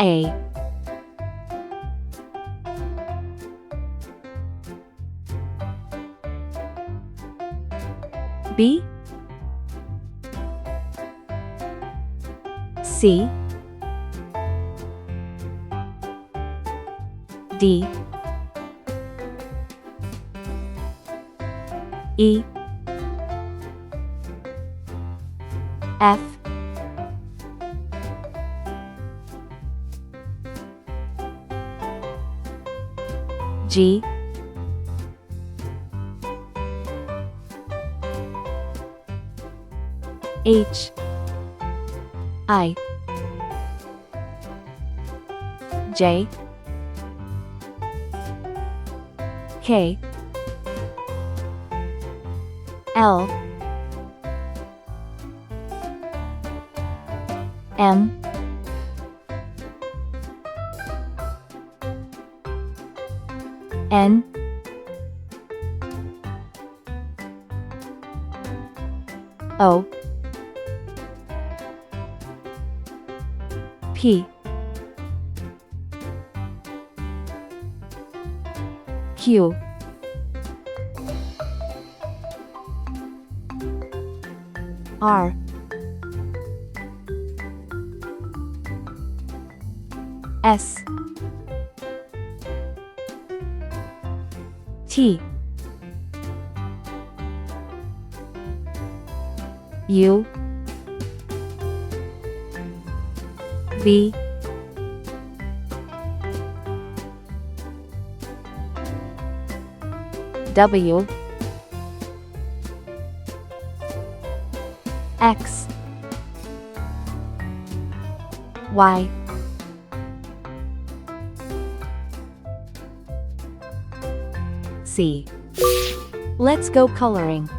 A, B, C, D, E, F, G, H, I, J, K, L, M, N, O, P, Q, R, S, T, U, V, W, X, Y, Z. Let's go coloring.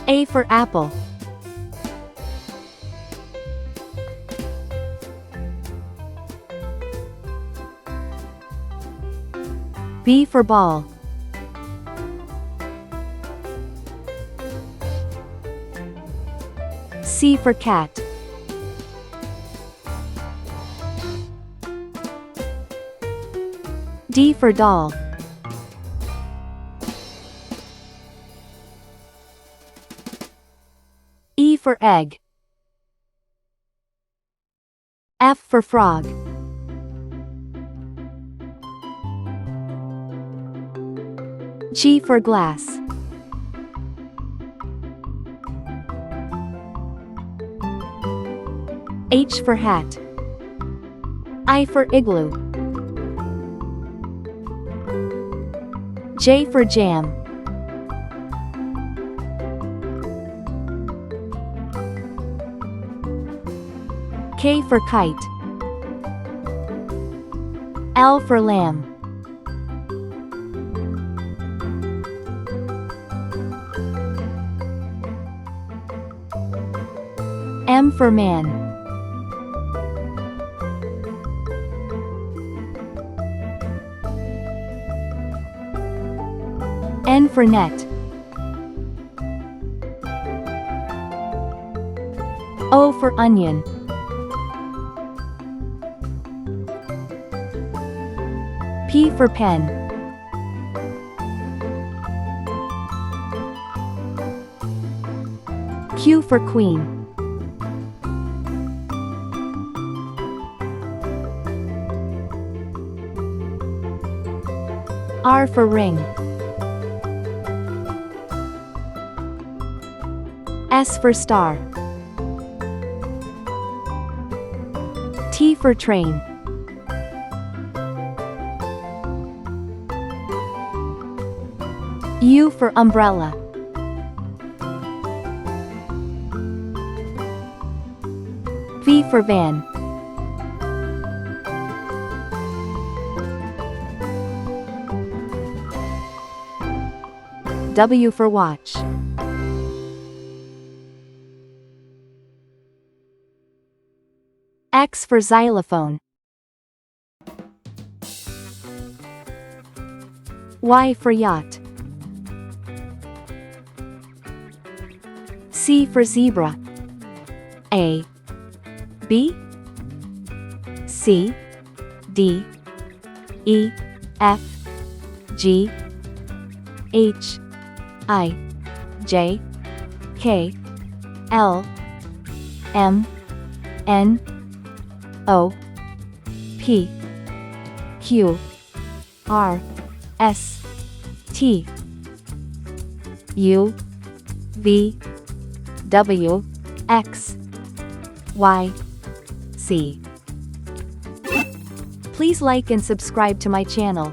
A for apple. B for ball. C for cat. D for doll. E for egg. F for frog. G for glass. H for hat. I for igloo. J for jam. K for kite. L for lamb. M for man. N for net. O for onion. P for pen. Q for queen. R for ring. S for star. T for train. U for umbrella. V for van. W for watch. X for xylophone. Y for yacht. C for zebra. A, B, C, D, E, F, G, H, I, J, K, L, M, N, O, P, Q, R, S, T, U, V, W, X, Y, Z. Please like and subscribe to my channel.